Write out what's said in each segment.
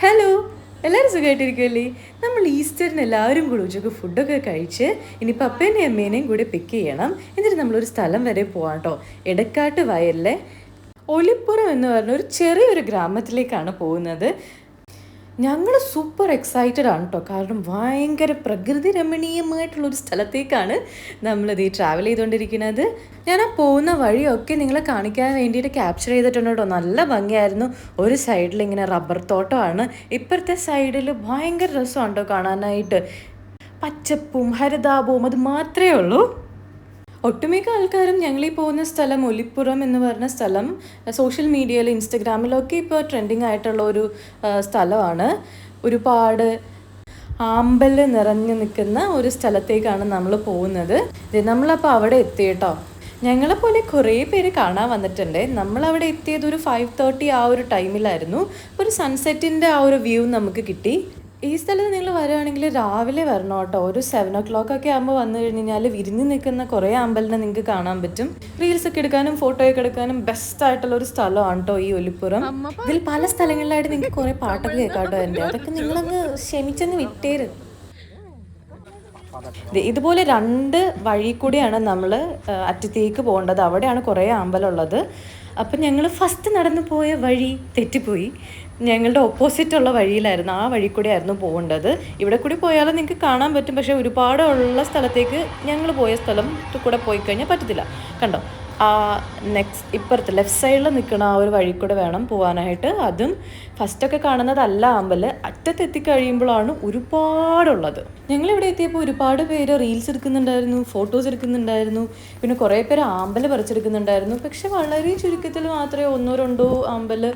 Hello, എല്ലാവരും സുഖമായിട്ടിരിക്കുമല്ലേ? നമ്മൾ ഈസ്റ്ററിന് എല്ലാവരും കൂടി ഉച്ചക്ക് ഫുഡൊക്കെ കഴിച്ച് ഇനി പപ്പേനെയും അമ്മേനെയും കൂടി പിക്ക് ചെയ്യണം. എന്നിട്ട് നമ്മളൊരു സ്ഥലം വരെ പോവാം കേട്ടോ. എടക്കാട്ട് വയലിലെ ഒലിപ്പുറം എന്ന് പറഞ്ഞ ഒരു ചെറിയൊരു ഗ്രാമത്തിലേക്കാണ് പോകുന്നത്. ഞങ്ങൾ സൂപ്പർ എക്സൈറ്റഡ് ആണ് കേട്ടോ. കാരണം ഭയങ്കര പ്രകൃതി രമണീയമായിട്ടുള്ളൊരു സ്ഥലത്തേക്കാണ് നമ്മളിത് ട്രാവൽ ചെയ്തുകൊണ്ടിരിക്കുന്നത്. ഞാൻ ആ പോകുന്ന വഴിയൊക്കെ നിങ്ങളെ കാണിക്കാൻ വേണ്ടിയിട്ട് ക്യാപ്ചർ ചെയ്തിട്ടുണ്ട് കേട്ടോ. നല്ല ഭംഗിയായിരുന്നു. ഒരു സൈഡിൽ ഇങ്ങനെ റബ്ബർ തോട്ടമാണ്, ഇപ്പുറത്തെ സൈഡിൽ ഭയങ്കര രസമാണ് കേട്ടോ കാണാനായിട്ട്. പച്ചപ്പും ഹരിതാപവും അത് മാത്രമേ ഉള്ളൂ. ഒട്ടുമിക്ക ആൾക്കാരും ഞങ്ങളീ പോകുന്ന സ്ഥലം ഒലിപ്പുറം എന്ന് പറഞ്ഞ സ്ഥലം സോഷ്യൽ മീഡിയയിൽ ഇൻസ്റ്റഗ്രാമിലൊക്കെ ഇപ്പോൾ ട്രെൻഡിങ് ആയിട്ടുള്ള ഒരു സ്ഥലമാണ്. ഒരുപാട് ആമ്പൽ നിറഞ്ഞു നിൽക്കുന്ന ഒരു സ്ഥലത്തേക്കാണ് നമ്മൾ പോകുന്നത്. നമ്മളപ്പോൾ അവിടെ എത്തിയിട്ടോ. ഞങ്ങളെപ്പോലെ കുറേ പേര് കാണാൻ വന്നിട്ടുണ്ട്. നമ്മളവിടെ എത്തിയത് ഒരു 5:30 ആ ഒരു ടൈമിലായിരുന്നു. ഒരു സൺസെറ്റിൻ്റെ ആ ഒരു വ്യൂ നമുക്ക് കിട്ടി. ഈ സ്ഥലത്ത് നിങ്ങൾ വരികയാണെങ്കിൽ രാവിലെ വരണം കേട്ടോ. ഒരു 7 o'clock ഒക്കെ ആകുമ്പോൾ വന്നു കഴിഞ്ഞാൽ വിരിഞ്ഞ് നിൽക്കുന്ന കുറേ അമ്പലിനെ നിങ്ങൾക്ക് കാണാൻ പറ്റും. റീൽസ് ഒക്കെ എടുക്കാനും ഫോട്ടോയൊക്കെ എടുക്കാനും ബെസ്റ്റ് ആയിട്ടുള്ള ഒരു സ്ഥലമാണ് കേട്ടോ ഈ ഒലിപ്പുറം. ഇതിൽ പല സ്ഥലങ്ങളിലായിട്ട് നിങ്ങൾക്ക് കുറേ പാട്ടൊക്കെ കേൾക്കാട്ടോ എൻ്റെ. അതൊക്കെ നിങ്ങളങ്ങ് ക്ഷമിച്ചെന്ന് വിട്ടേര്. ഇതുപോലെ 2 വഴി കൂടിയാണ് നമ്മൾ അറ്റത്തേക്ക് പോകേണ്ടത്. അവിടെയാണ് കുറേ അമ്പലമുള്ളത്. അപ്പം ഞങ്ങൾ ഫസ്റ്റ് നടന്നു പോയ വഴി തെറ്റിപ്പോയി. ഞങ്ങളുടെ ഓപ്പോസിറ്റുള്ള വഴിയിലായിരുന്നു, ആ വഴി കൂടി ആയിരുന്നു പോകേണ്ടത്. ഇവിടെ കൂടി പോയാലും നിങ്ങൾക്ക് കാണാൻ പറ്റും. പക്ഷേ ഒരുപാടുള്ള സ്ഥലത്തേക്ക് ഞങ്ങൾ പോയ സ്ഥലം കൂടെ പോയി കഴിഞ്ഞാൽ പറ്റത്തില്ല. കണ്ടോ, ആ നെക്സ്റ്റ് ഇപ്പുറത്ത് ലെഫ്റ്റ് സൈഡിൽ നിൽക്കുന്ന ആ ഒരു വഴി കൂടെ വേണം പോകാനായിട്ട്. അതും ഫസ്റ്റൊക്കെ കാണുന്നതല്ല അമ്പല്, അറ്റത്തെത്തിക്കഴിയുമ്പോഴാണ് ഒരുപാടുള്ളത്. ഞങ്ങളിവിടെ എത്തിയപ്പോൾ ഒരുപാട് പേര് റീൽസ് എടുക്കുന്നുണ്ടായിരുന്നു, ഫോട്ടോസ് എടുക്കുന്നുണ്ടായിരുന്നു. പിന്നെ കുറേ പേര് ആമ്പല് പറിച്ചെടുക്കുന്നുണ്ടായിരുന്നു. പക്ഷെ വളരെ ചുരുക്കത്തിൽ മാത്രമേ 1-2 ആമ്പല്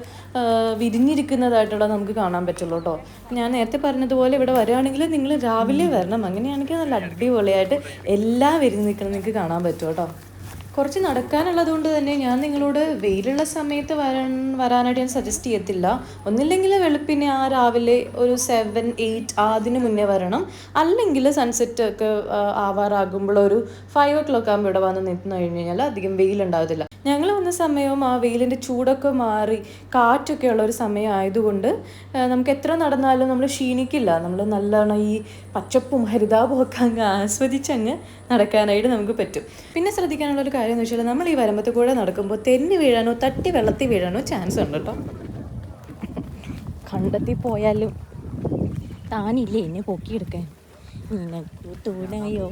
വിരിഞ്ഞിരിക്കുന്നതായിട്ടുള്ള നമുക്ക് കാണാൻ പറ്റുള്ളൂ കേട്ടോ. ഞാൻ നേരത്തെ പറഞ്ഞതുപോലെ ഇവിടെ വരികയാണെങ്കിൽ നിങ്ങൾ രാവിലെ വരണം. അങ്ങനെയാണെങ്കിൽ നല്ല അടിപൊളിയായിട്ട് എല്ലാം വിരിഞ്ഞ് നിൽക്കുന്നത് നിങ്ങൾക്ക് കാണാൻ പറ്റും കേട്ടോ. കുറച്ച് നടക്കാനുള്ളത് കൊണ്ട് തന്നെ ഞാൻ നിങ്ങളോട് വെയിലുള്ള സമയത്ത് വരാനായിട്ട് ഞാൻ സജസ്റ്റ് ചെയ്യത്തില്ല. ഒന്നില്ലെങ്കിൽ വെളുപ്പിനെ ആ രാവിലെ ഒരു 7-8 അതിന് മുന്നേ വരണം. അല്ലെങ്കിൽ സൺസെറ്റ് ഒക്കെ ആവാറാകുമ്പോൾ ഒരു 5 o'clock ആകുമ്പോൾ ഇവിടെ വന്ന് നിന്ന് കഴിഞ്ഞ് കഴിഞ്ഞാൽ അധികം വെയിലുണ്ടാകത്തില്ല. ഞങ്ങൾ വന്ന സമയവും ആ വെയിലിൻ്റെ ചൂടൊക്കെ മാറി കാറ്റൊക്കെ ഉള്ള ഒരു സമയം ആയതുകൊണ്ട് നമുക്ക് എത്ര നടന്നാലും നമ്മൾ ക്ഷീണിക്കില്ല. നമ്മൾ നല്ലോണം ഈ പച്ചപ്പും ഹരിതാപവും ഒക്കെ അങ്ങ് ആസ്വദിച്ചങ്ങ് നടക്കാനായിട്ട് നമുക്ക് പറ്റും. പിന്നെ ശ്രദ്ധിക്കാനുള്ളൊരു കാര്യം എന്ന് വെച്ചാൽ നമ്മൾ ഈ വരമ്പത്ത് കൂടെ നടക്കുമ്പോൾ തെന്നി വീഴാനോ തട്ടി വെള്ളത്തിൽ വീഴാനോ ചാൻസ് ഉണ്ട് കേട്ടോ. കണ്ടെത്തി പോയാലും താനില്ലേ എന്നെ പൊക്കിയെടുക്കാൻ. നിനക്ക് തൂണയോ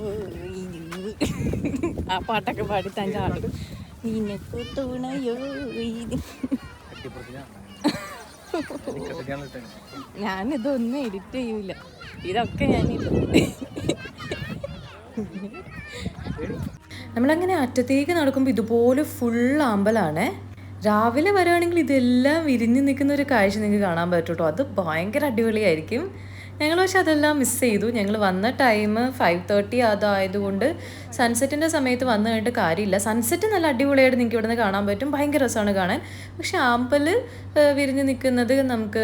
ആ പാട്ടൊക്കെ പാടി താൻ ചാടും. നിനക്ക് തൂണയോ ഞാനിതൊന്നും എഡിറ്റ് ചെയ്യൂല. ഇതൊക്കെ ഞാൻ നമ്മളങ്ങനെ അറ്റത്തേക്ക് നടക്കുമ്പോൾ ഇതുപോലെ ഫുൾ അമ്പലമാണ്. രാവിലെ വരികയാണെങ്കിൽ ഇതെല്ലാം വിരിഞ്ഞ് നിൽക്കുന്ന ഒരു കാഴ്ച നിങ്ങൾക്ക് കാണാൻ പറ്റും കേട്ടോ. അത് ഭയങ്കര അടിപൊളിയായിരിക്കും. ഞങ്ങൾ പക്ഷെ അതെല്ലാം മിസ് ചെയ്തു. ഞങ്ങൾ വന്ന ടൈം 5:30 അതായതുകൊണ്ട് സൺസെറ്റിൻ്റെ സമയത്ത് വന്നു കഴിഞ്ഞിട്ട് കാര്യമില്ല. സൺസെറ്റ് നല്ല അടിപൊളിയായിട്ട് നിങ്ങൾക്ക് ഇവിടെ നിന്ന് കാണാൻ പറ്റും. ഭയങ്കര രസമാണ് കാണാൻ. പക്ഷെ ആമ്പൽ വിരിഞ്ഞ് നിൽക്കുന്നത് നമുക്ക്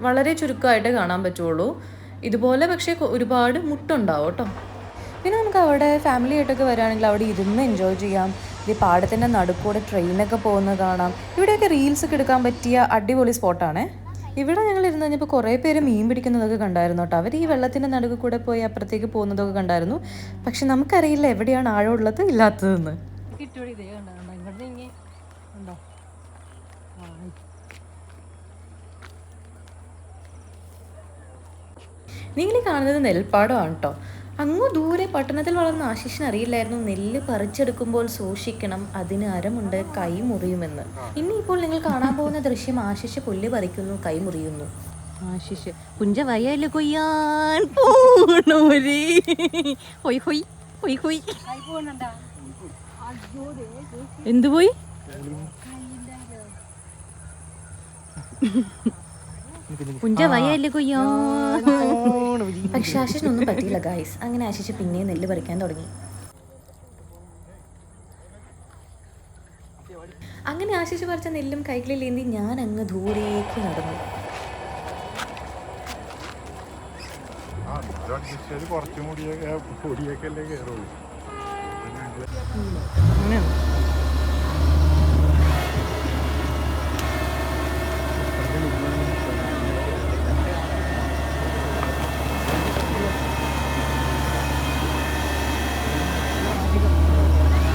വളരെ ചുരുക്കമായിട്ട് കാണാൻ പറ്റുള്ളൂ. ഇതുപോലെ പക്ഷേ ഒരുപാട് മുട്ടുണ്ടാവും കേട്ടോ. പിന്നെ നമുക്ക് അവിടെ ഫാമിലി ആയിട്ടൊക്കെ വരികയാണെങ്കിൽ അവിടെ ഇരുന്ന് എൻജോയ് ചെയ്യാം. ഈ പാടത്തിൻ്റെ നടുക്കൂടെ ട്രെയിനൊക്കെ പോകുന്നത് കാണാം. ഇവിടെയൊക്കെ റീൽസൊക്കെ എടുക്കാൻ പറ്റിയ അടിപൊളി സ്പോട്ടാണ്. ഇവിടെ ഞങ്ങൾ ഇരുന്ന് കഴിഞ്ഞപ്പോൾ കുറേ പേര് മീൻ പിടിക്കുന്നതൊക്കെ കണ്ടായിരുന്നു കേട്ടോ. അവർ ഈ വെള്ളത്തിൻ്റെ നടുക്ക് കൂടെ പോയി അപ്പുറത്തേക്ക് പോകുന്നതൊക്കെ കണ്ടായിരുന്നു. പക്ഷെ നമുക്കറിയില്ല എവിടെയാണ് ആഴമുള്ളത് ഇല്ലാത്തതെന്ന്. നിങ്ങൾ കാണുന്നത് നെൽപ്പാടമാണ് കേട്ടോ. അങ്ങ് ദൂരെ പട്ടണത്തിൽ വളർന്ന ആശിഷിന് അറിയില്ലായിരുന്നു നെല്ല് പറിച്ചെടുക്കുമ്പോൾ സൂക്ഷിക്കണം, അതിന് അരമുണ്ട്, കൈ മുറിയുമെന്ന്. ഇനിയിപ്പോൾ നിങ്ങൾ കാണാൻ പോകുന്ന ദൃശ്യം ആശിഷ് പുല്ല് പറിക്കുന്നു, കൈ മുറിയുന്നു. ആശിഷ് പുഞ്ച വയല് കൊയ്യാൻ പോണോരേ ഹൊയ് ഹൊയ് ഹൊയ് ഹൊയ്. എന്തു പോയി? പുഞ്ച വയല് കൊയ്യാ. പക്ഷെ ആശിഷിനൊന്നും പറ്റിയില്ല ഗായ്സ്. അങ്ങനെ ആശിഷ് പിന്നെ നെല്ല് പറിക്കാൻ തുടങ്ങി. അങ്ങനെ ആശിഷ് പറിച്ച നെല്ലും കൈകളിലേന്തി ഞാൻ അങ്ങ് ദൂരേക്ക് നടന്നു.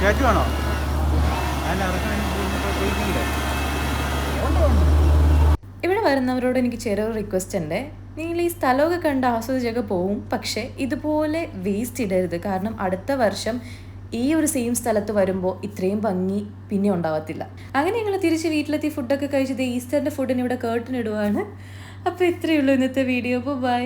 കയറ്റുവാണോ? ഇവിടെ വരുന്നവരോട് എനിക്ക് ചെറിയൊരു റിക്വസ്റ്റ് ഉണ്ട്. നിങ്ങൾ ഈ സ്ഥലമൊക്കെ കണ്ട് ആസ്വദിച്ചൊക്കെ പോവും, പക്ഷേ ഇതുപോലെ വേസ്റ്റ് ഇടരുത്. കാരണം അടുത്ത വർഷം ഈ ഒരു സെയിം സ്ഥലത്ത് വരുമ്പോൾ ഇത്രയും ഭംഗി പിന്നെ ഉണ്ടാവത്തില്ല. അങ്ങനെ ഞങ്ങൾ തിരിച്ച് വീട്ടിലെത്തി ഫുഡൊക്കെ കഴിച്ചത് ഈസ്റ്ററിൻ്റെ ഫുഡിന് ഇവിടെ കേർട്ടൻ ഇടുവാണ്. അപ്പോൾ ഇത്രയേ ഉള്ളൂ ഇന്നത്തെ വീഡിയോ. ബൈ.